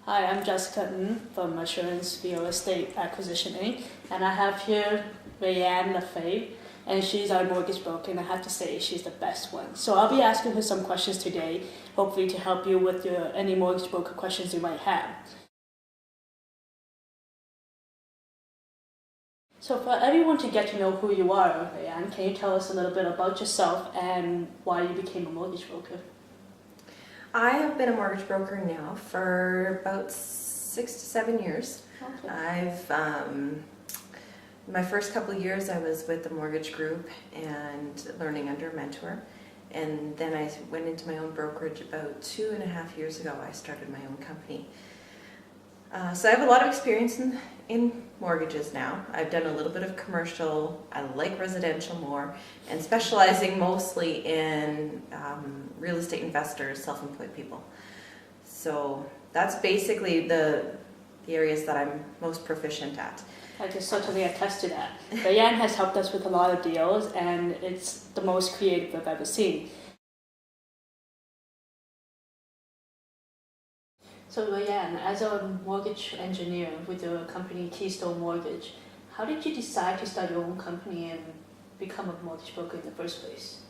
Hi, I'm Jessica Ng from Assurance Real Estate Acquisition Inc. And I have here Raeann Lefebvre, and she's our mortgage broker, and I have to say she's the best one. So I'll be asking her some questions today, hopefully to help you with any mortgage broker questions you might have. So for everyone to get to know who you are, Raeann, can you tell us a little bit about yourself and why you became a mortgage broker? I have been a mortgage broker now for about 6 to 7 years. Okay. My first couple of years I was with the mortgage group and learning under a mentor, and then I went into my own brokerage about 2.5 years ago. I started my own company. So I have a lot of experience in mortgages now. I've done a little bit of commercial. I like residential more, and specializing mostly in real estate investors, self-employed people. So that's basically the areas that I'm most proficient at. I can certainly attest to that. Raeann has helped us with a lot of deals, and it's the most creative I've ever seen. So Raeann, as a mortgage engineer with your company Keystone Mortgage, how did you decide to start your own company and become a mortgage broker in the first place?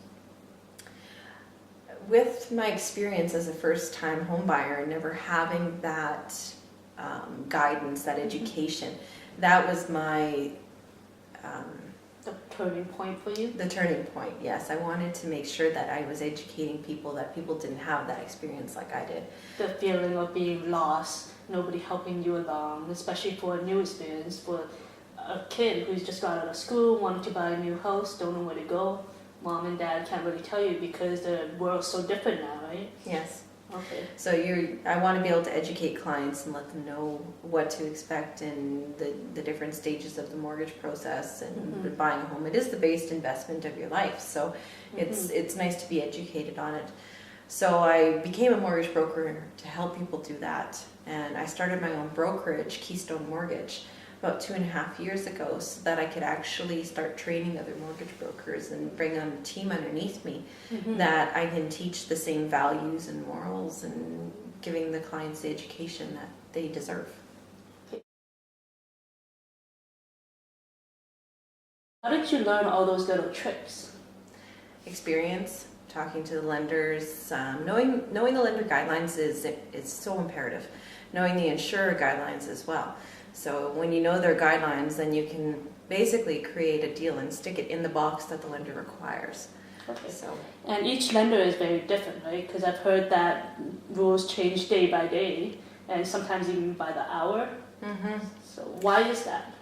With my experience as a first-time home buyer, never having that guidance, that education, that was my The turning point for you? the turning point. Yes, I wanted to make sure that I was educating people, that people didn't have that experience like I did. The feeling of being lost, nobody helping you along, especially for a new experience, for a kid who's just got out of school, wanting to buy a new house, don't know where to go. Mom and dad can't really tell you because the world's so different now, right? Yes. Okay. So I want to be able to educate clients and let them know what to expect in the different stages of the mortgage process and with buying a home. It is the biggest investment of your life, so it's nice to be educated on it. So I became a mortgage broker to help people do that, and I started my own brokerage, Keystone Mortgage, about 2.5 years ago, so that I could actually start training other mortgage brokers and bring on a team underneath me that I can teach the same values and morals and giving the clients the education that they deserve. How did you learn all those little tricks? Experience, talking to the lenders, knowing the lender guidelines is so imperative. Knowing the insurer guidelines as well. So when you know their guidelines, then you can basically create a deal and stick it in the box that the lender requires. Okay. So, and each lender is very different, right? Because I've heard that rules change day by day, and sometimes even by the hour. So why is that?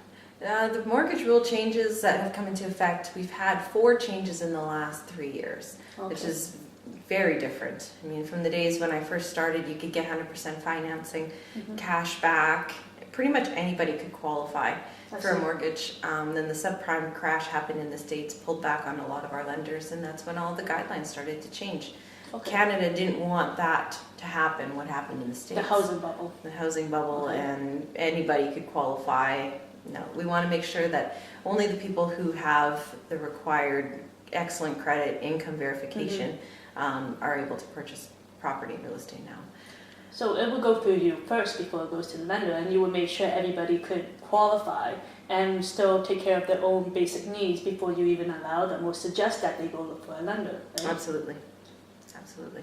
The mortgage rule changes that have come into effect, we've had 4 changes in the last 3 years, which is very different. I mean, from the days when I first started, you could get 100% financing, cash back. Pretty much anybody could qualify for a mortgage. Then the subprime crash happened in the States, pulled back on a lot of our lenders, and that's when all the guidelines started to change. Canada didn't want that to happen, what happened in the States. The housing bubble. The housing bubble, and anybody could qualify. No, we want to make sure that only the people who have the required excellent credit, income verification, are able to purchase property and real estate now. So it would go through you first before it goes to the lender, and you would make sure everybody could qualify and still take care of their own basic needs before you even allow them or suggest that they go look for a lender, right? Absolutely. Absolutely.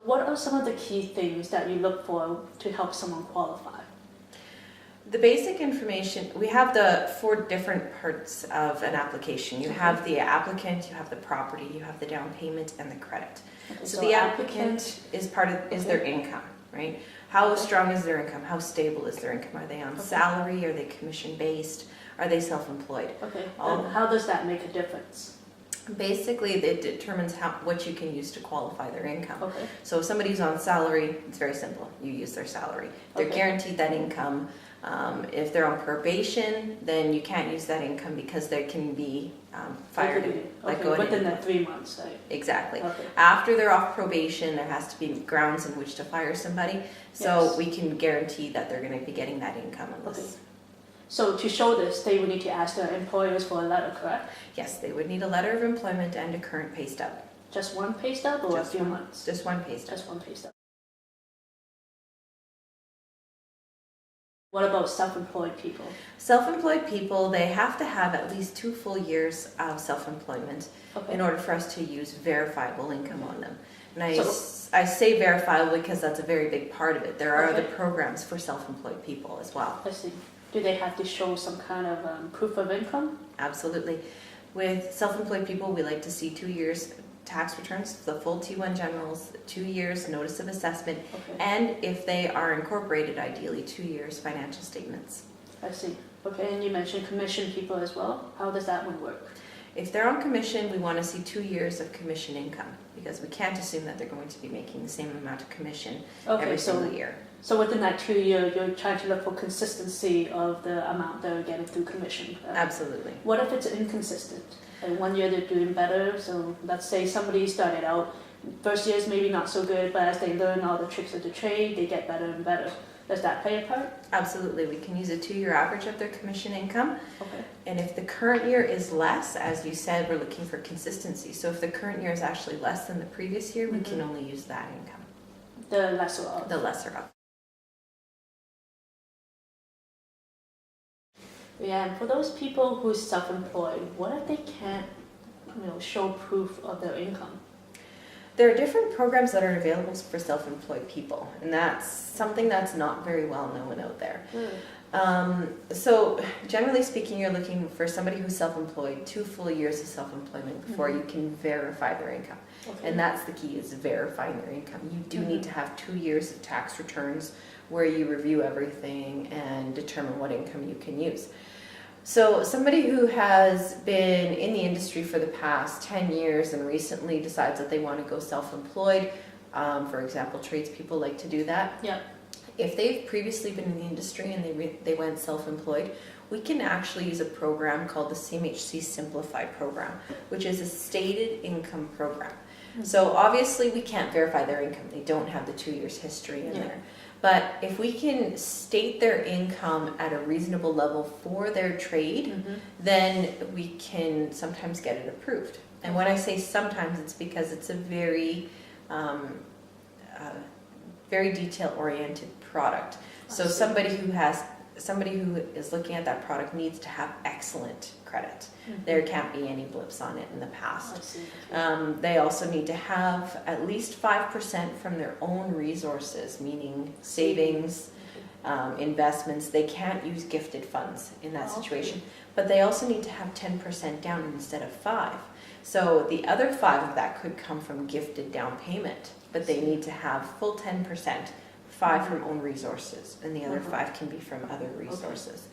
What are some of the key things that you look for to help someone qualify? The basic information, we have the 4 different parts of an application. You have the applicant, you have the property, you have the down payment, and the credit. So the applicant is their income, right? How strong is their income? How stable is their income? Are they on salary? Are they commission based? Are they self-employed? Okay. And how does that make a difference? Basically, it determines what you can use to qualify their income. Okay. So if somebody's on salary, it's very simple. You use their salary. They're guaranteed that income. If they're on probation, then you can't use that income because they can be fired. Within the 3 months, right? Exactly. Okay. After they're off probation, there has to be grounds in which to fire somebody. So we can guarantee that they're going to be getting that income. So to show this, they would need to ask their employers for a letter, correct? Yes, they would need a letter of employment and a current pay stub. Just one pay stub or a few months? Just one pay stub. Just one pay stub. What about self-employed people? Self-employed people, they have to have at least 2 full years of self-employment in order for us to use verifiable income on them. And I say verifiable because that's a very big part of it. There are other programs for self-employed people as well. I see. Do they have to show some kind of proof of income? Absolutely. With self-employed people, we like to see 2 years tax returns, the full T1 generals, 2 years notice of assessment, and if they are incorporated, ideally 2 years financial statements. I see. Okay, and you mentioned commission people as well. How does that one work? If they're on commission, we want to see 2 years of commission income because we can't assume that they're going to be making the same amount of commission every single year. So within that 2 year, you're trying to look for consistency of the amount they're getting through commission. Absolutely. What if it's inconsistent? Like 1 year they're doing better, so let's say somebody started out, first year is maybe not so good, but as they learn all the tricks of the trade, they get better and better. Does that play a part? Absolutely. We can use a 2 year average of their commission income. Okay. And if the current year is less, as you said, we're looking for consistency. So if the current year is actually less than the previous year, we can only use that income. The lesser of. The lesser of. Yeah, and for those people who are self-employed, what if they can't, show proof of their income? There are different programs that are available for self-employed people, and that's something that's not very well known out there. So generally speaking, you're looking for somebody who's self-employed, 2 full years of self-employment before you can verify their income. And that's the key, is verifying their income. You do need to have 2 years of tax returns where you review everything and determine what income you can use. So somebody who has been in the industry for the past 10 years and recently decides that they want to go self-employed, for example, tradespeople like to do that. Yeah. If they've previously been in the industry and they went self-employed, we can actually use a program called the CMHC Simplified program, which is a stated income program. So obviously we can't verify their income. They don't have the 2 years history in there. But if we can state their income at a reasonable level for their trade, then we can sometimes get it approved. And when I say sometimes, it's because it's a very, very detail-oriented product. So somebody who is looking at that product needs to have excellent credit. There can't be any blips on it in the past. They also need to have at least 5% from their own resources, meaning savings, investments. They can't use gifted funds in that situation, but they also need to have 10% down instead of 5. So the other 5 of that could come from gifted down payment, but they need to have full 10%, 5 from own resources, and the other 5 can be from other resources.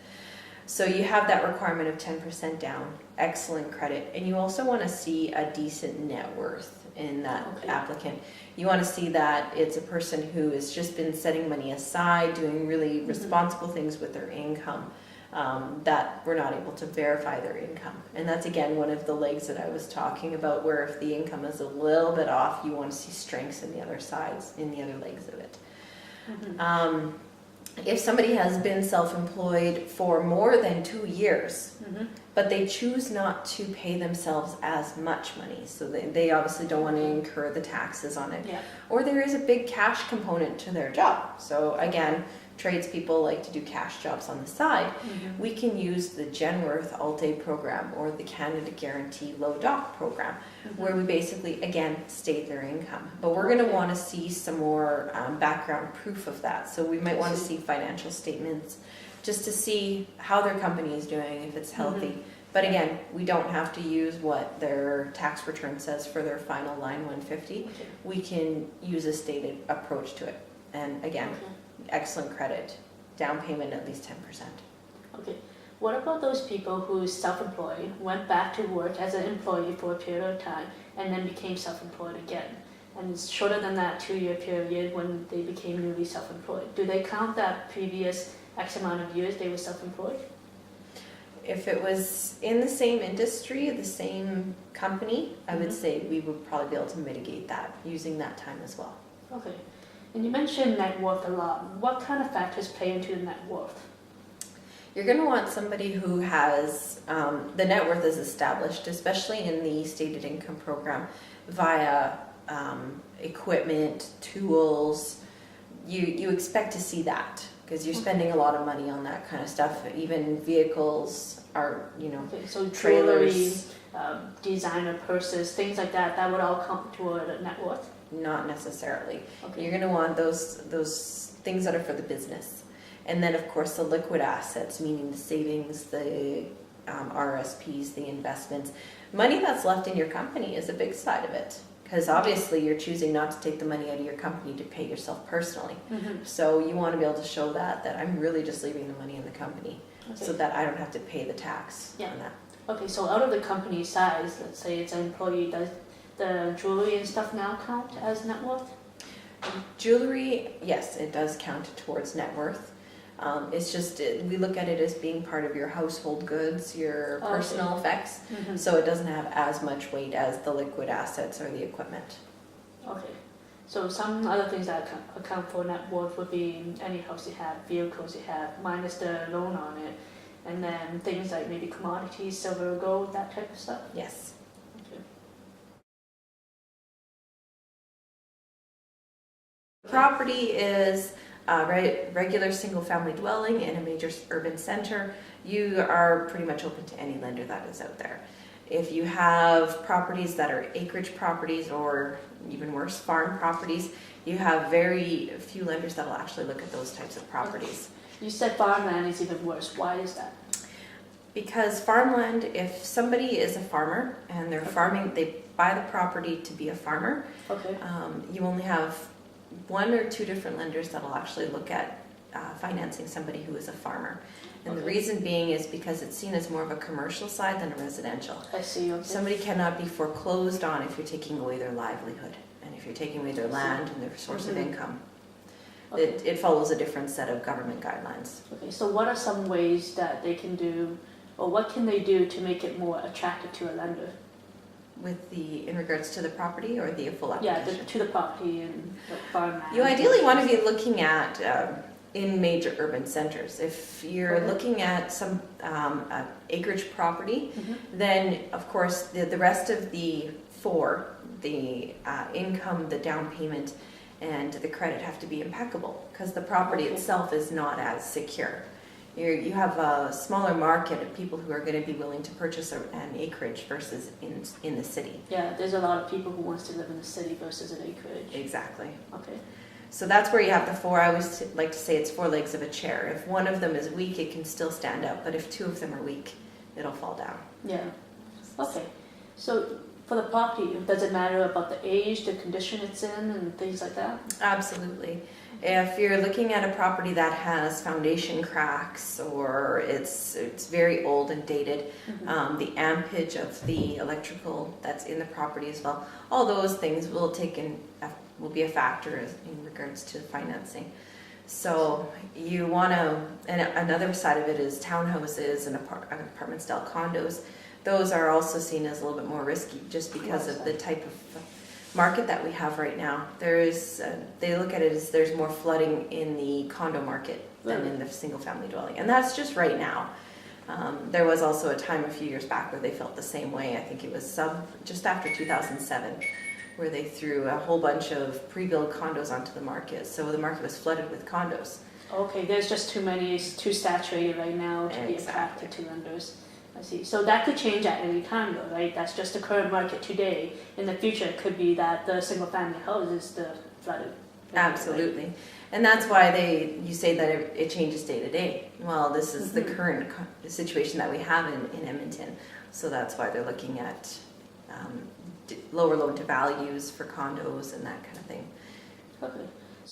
So you have that requirement of 10% down, excellent credit, and you also want to see a decent net worth in that applicant. You want to see that it's a person who has just been setting money aside, doing really responsible things with their income, that we're not able to verify their income. And that's, again, one of the legs that I was talking about, where if the income is a little bit off, you want to see strengths in the other sides, in the other legs of it. If somebody has been self-employed for more than 2 years, but they choose not to pay themselves as much money, so they obviously don't want to incur the taxes on it, or there is a big cash component to their job. So again, tradespeople like to do cash jobs on the side. We can use the Genworth Alt-A program or the Canada Guarantee Low Doc program, where we basically, again, state their income. But we're going to want to see some more background proof of that. So we might want to see financial statements just to see how their company is doing, if it's healthy. But again, we don't have to use what their tax return says for their final line 150. We can use a stated approach to it. And again, excellent credit, down payment at least 10%. Okay. What about those people who self-employed, went back to work as an employee for a period of time, and then became self-employed again? And it's shorter than that 2 year period when they became newly self-employed. Do they count that previous X amount of years they were self-employed? If it was in the same industry, the same company, I would say we would probably be able to mitigate that using that time as well. Okay. And you mentioned net worth a lot. What kind of factors play into net worth? You're going to want somebody who has the net worth is established, especially in the stated income program, via equipment, tools. You expect to see that because you're spending a lot of money on that kind of stuff. Even vehicles are, Okay, so trailers. jewelry, designer purses, things like that, that would all come toward a net worth? Not necessarily. Okay. You're going to want those things that are for the business. And then, of course, the liquid assets, meaning the savings, the RSPs, the investments. Money that's left in your company is a big side of it. Because obviously you're choosing not to take the money out of your company to pay yourself personally. Mm-hmm. So you want to be able to show that I'm really just leaving the money in the company Okay. so that I don't have to pay the tax Yeah. on that. Okay, so out of the company size, let's say it's an employee, does the jewelry and stuff now count as net worth? Jewelry, yes, it does count towards net worth. It's just, we look at it as being part of your household goods, your Okay. personal effects, Mm-hmm. so it doesn't have as much weight as the liquid assets or the equipment. Okay. So some other things that account for net worth would be any house you have, vehicles you have, minus the loan on it, and then things like maybe commodities, silver, gold, that type of stuff. Yes. Okay. Property is a regular single-family dwelling in a major urban center. You are pretty much open to any lender that is out there. If you have properties that are acreage properties or even worse, farm properties, you have very few lenders that will actually look at those types of properties. You said farmland is even worse. Why is that? Because farmland, if somebody is a farmer and they're farming, they buy the property to be a farmer, Okay. you only have one or two different lenders that will actually look at financing somebody who is a farmer. And the Okay. reason being is because it's seen as more of a commercial side than a residential. I see. Okay. Somebody cannot be foreclosed on if you're taking away their livelihood and if you're taking away their land and their source of Mhm. income. Okay. It follows a different set of government guidelines. Okay. So what are some ways that they can do, or what can they do to make it more attractive to a lender? In regards to the property or the full Yeah, application? to the property and the farmland. You ideally want to be looking at in major urban centers. If you're Okay. looking at some acreage property, Mhm. then of course the rest of the income, the down payment, and the credit have to be impeccable because the property Okay. itself is not as secure. You have a smaller market of people who are going to be willing to purchase an acreage versus in the city. Yeah, there's a lot of people who wants to live in the city versus an acreage. Exactly. Okay. So that's where you have the four. I always like to say it's four legs of a chair. If one of them is weak, it can still stand up. But if two of them are weak, it'll fall down. Yeah. Okay. So for the property, does it matter about the age, the condition it's in, and things like that? Absolutely. If you're looking at a property that has foundation cracks or it's very old and dated, Mhm. the ampage of the electrical that's in the property as well, all those things will be a factor in regards to financing. So you want to, and another side of it is townhouses and apartment style condos. Those are also seen as a little bit more risky just because of the type of market that we have right now. They look at it as there's more flooding in the condo market than in the single family dwelling. And that's just right now. There was also a time a few years back where they felt the same way. I think it was just after 2007 where they threw a whole bunch of pre-built condos onto the market. So the market was flooded with condos. Okay, there's just too many, it's too saturated right now to be Exactly. attracted to lenders. I see. So that could change at any time though, right? That's just the current market today. In the future, it could be that the single family house is the flooded. Absolutely. And that's why you say that it changes day to day. Well, this is the Mhm. current situation that we have in Edmonton. So that's why they're looking at lower loan to values for condos and that kind of thing. Okay.